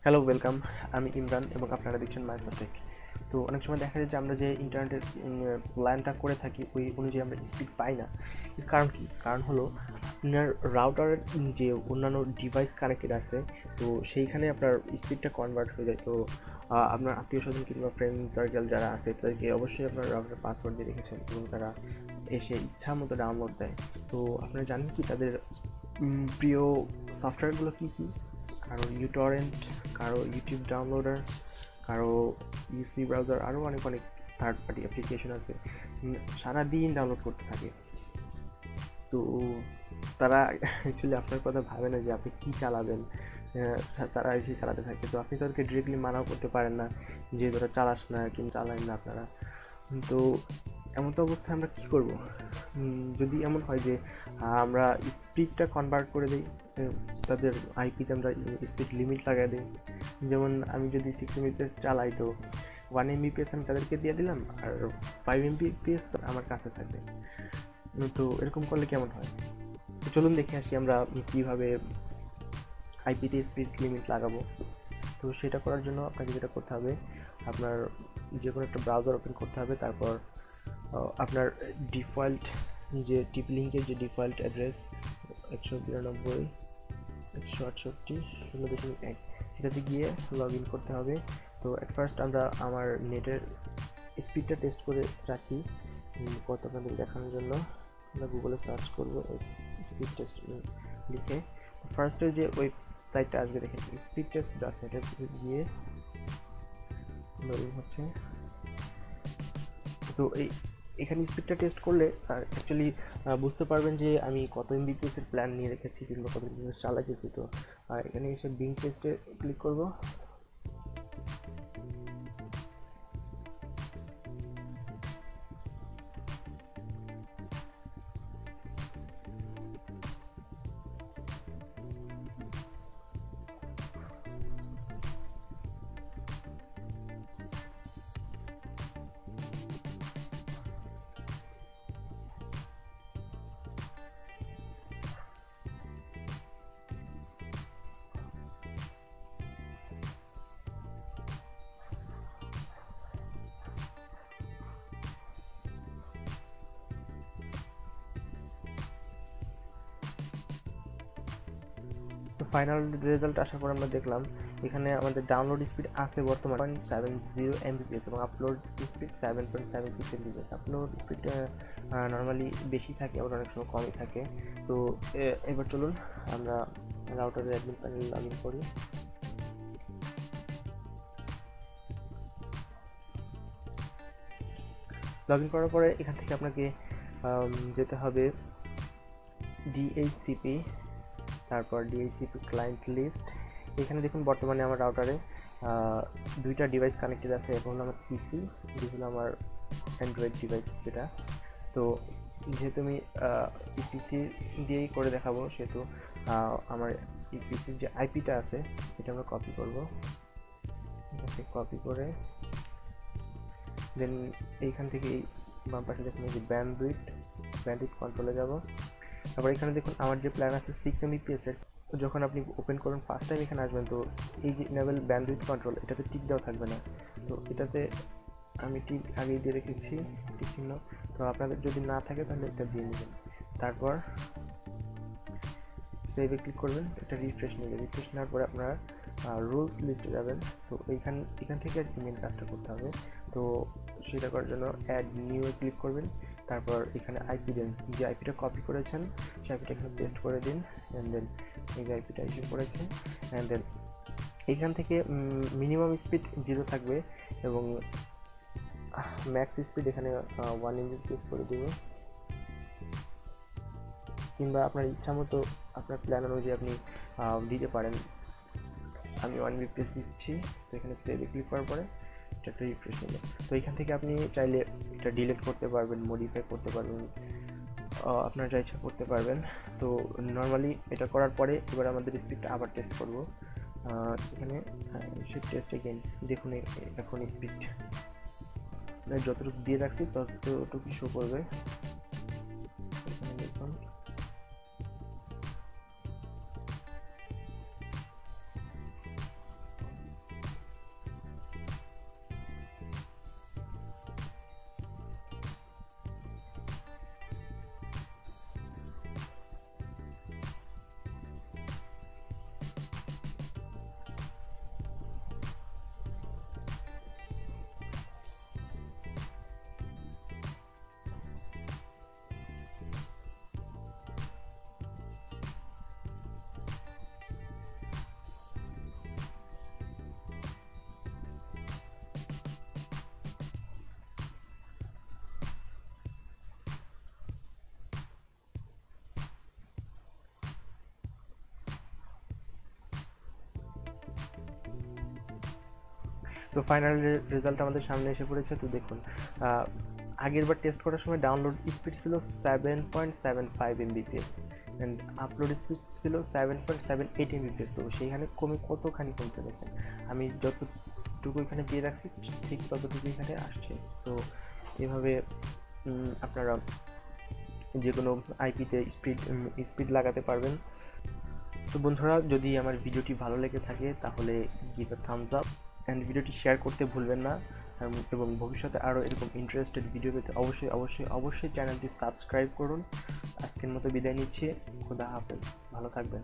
Hello, welcome. আমি ইমরান এবং আপনারা দেখছেন মাইলস টেক। তো অনেক সময় দেখা যায় যে আমরা যে ইন্টারনেটের প্ল্যানটা করে থাকি ওই অনুযায়ী আমরা স্পিড পাই না। এর কারণ কি? কারণ হলো আপনার রাউটারের যে অন্যান্য ডিভাইস কানেক্টেড আছে, তো সেইখানে আপনার স্পিডটা কনভার্ট হয়ে যায়। তো আপনার আত্মীয় স্বজন কিংবা ফ্রেন্ড সার্কেল যারা আছে তাদেরকে অবশ্যই আপনার রাউটারের পাসওয়ার্ড দিয়ে রেখেছেন এবং তারা এসে ইচ্ছা মতো ডাউনলোড দেয়। তো আপনারা জানেন কি তাদের প্রিয় সফটওয়্যারগুলো কী কী? কারো ইউটরেন্ট, কারো ইউটিউব ডাউনলোডার, কারো ইউসি ব্রাউজার, আরও অনেক অনেক থার্ড পার্টি অ্যাপ্লিকেশন আছে সারাদিন ডাউনলোড করতে থাকে। তো তারা অ্যাকচুয়ালি আপনার কথা ভাবে না যে আপনি কী চালাবেন। তারা এসে চালাতে থাকে, তো আপনি তাদেরকে ডিরেক্টলি মানাও করতে পারেন না যে তোরা চালাস না কিংবা চালান না আপনারা। তো এমন তো অবস্থায় আমরা কী করব? যদি এমন হয় যে আমরা স্পিডটা কনভার্ট করে দিই, তাদের আইপিতে আমরা স্পিড লিমিট লাগাই দিই। যেমন আমি যদি 6 Mbps চালাই, তো 1 Mbps আমি তাদেরকে দিয়ে দিলাম, আর 5 Mbps তো আমার কাছে থাকবে। তো এরকম করলে কেমন হয়? তো চলুন দেখে আসি আমরা কীভাবে আইপিতে স্পিড লিমিট লাগাবো। তো সেটা করার জন্য আপনাকে যেটা করতে হবে, আপনার যে কোনো একটা ব্রাউজার ওপেন করতে হবে। তারপর আপনার ডিফল্ট যে টিপি লিঙ্কের যে ডিফল্ট অ্যাড্রেস 192.168.0.1 সেটাতে গিয়ে লগ ইন করতে হবে। তো অ্যাট ফার্স্ট আমরা আমার নেটের স্পিডটা টেস্ট করে রাখি কত আপনাদের দেখানোর জন্য। আমরা গুগলে সার্চ করবো স্পিড টেস্ট লিখে। ফার্স্টে যে ওয়েবসাইটটা আসবে দেখেন speedtest.net গিয়ে লোডিং হচ্ছে। তো এখানে স্পিডটা টেস্ট করলে অ্যাকচুয়ালি বুঝতে পারবেন যে আমি কত এমবিপিএসের প্ল্যান নিয়ে রেখেছি কিংবা কত এমবিপিএস চালাতেছি। তো এখানে এসে বিং টেস্টে ক্লিক করব। তো ফাইনাল রেজাল্ট আসার পর আমরা দেখলাম এখানে আমাদের ডাউনলোড স্পিড আছে বর্তমানে 0.70 Mbps এবং upload speed 7.76 Mbps। Upload speed normally বেশি থাকে, আবার অনেক সময় কমই থাকে। তো এবার চলুন আমরা রাউটারের অ্যাডমিন প্যানেল লগ ইন করি। লগ ইন করার পরে এখান থেকে আপনাকে যেতে হবে ডিএইচসিপি, তারপর ডিএইচসিপি ক্লায়েন্ট লিস্ট। এখানে দেখুন বর্তমানে আমার রাউটারে দুইটা ডিভাইস কানেক্টেড আছে। এক হলো আমার পিসি, দুই হলো আমার অ্যান্ড্রয়েড ডিভাইস যেটা। তো যেহেতু আমি পিসি দিয়েই করে দেখাবো, সেহেতু আমার এই পিসির যে আইপিটা আছে এটা আমরা কপি করব। এটাকে কপি করে দেন এইখান থেকে এই বাম পাশে দেখুন এই যে ব্যান্ডউইথ কন্ট্রোলে যাব। তারপর এখানে দেখুন আমার যে প্ল্যান আছে 6 Mbps এর, যখন আপনি ওপেন করবেন ফার্স্ট টাইম এখানে আসবেন, তো এই যে ইনেবল ব্যান্ডউইথ কন্ট্রোল এটাতে টিক দেওয়া থাকবে না। তো এটাতে আমি টিক আগেই দিয়ে রেখেছি, টিক চিহ্ন। তো আপনাদের যদি না থাকে তাহলে এটা দিয়ে নেবেন। তারপর সেভে ক্লিক করবেন, এটা রিফ্রেশ নেবে। রিফ্রেশ নেওয়ার পরে আপনারা রুলস লিস্টে যাবেন। তো এখান থেকে আর কি মেন কাজটা করতে হবে। তো সেটা করার জন্য অ্যাড নিউ এ ক্লিক করবেন। তারপর এখানে আইপি রেঞ্জ, যে আইপিটা কপি করেছেন সেই আইপিটা এখানে পেস্ট করে দিন। অ্যান্ড দেন এই যে আইপিটা ইস্যু করেছে, অ্যান্ড দেন এখান থেকে মিনিমাম স্পিড 0 থাকবে এবং ম্যাক্স স্পিড এখানে 1 Mbps করে দেবো, কিংবা আপনার ইচ্ছা মতো আপনার প্ল্যান অনুযায়ী আপনি দিতে পারেন। আমি 1 Mbps দিচ্ছি। তো এখানে সেভে ক্লিক করার পরে এটা একটা রিফ্রেশ নিল। তো এখান থেকে আপনি চাইলে এটা ডিলিট করতে পারবেন, মডিফাই করতে পারবেন, আপনার যা ইচ্ছা করতে পারবেন। তো নর্মালি এটা করার পরে এবার আমাদের স্পিডটা আবার টেস্ট করব। এখানে টেস্ট এগেইন দেখুন এখন স্পিড যতটুকু দিয়ে রাখছি ততটুকু শো করবে। এখানে দেখুন তো ফাইনাল রেজাল্ট আমাদের সামনে এসে পড়েছে। তো দেখুন আগের বার টেস্ট করার সময় ডাউনলোড স্পিড ছিল 7.75 Mbps অ্যান্ড আপলোড স্পিড ছিল 7.78 Mbps। তো সেইখানে কমে কতখানি কমছে দেখেন, আমি যতটুকু এখানে দিয়ে রাখছি ঠিক ততটুকু এখানে আসছে। তো এভাবে আপনারা যে কোনো আইপিতে স্পিড লাগাতে পারবেন। তো বন্ধুরা, যদি আমার ভিডিওটি ভালো লেগে থাকে তাহলে give a Thums up and ভিডিওটি শেয়ার করতে ভুলবেন না। এবং ভবিষ্যতে আরও এরকম ইন্টারেস্টেড ভিডিও পেতে অবশ্যই চ্যানেলটি সাবস্ক্রাইব করুন। আজকের মতো বিদায় নিচ্ছি। খোদা হাফেজ, ভালো থাকবেন।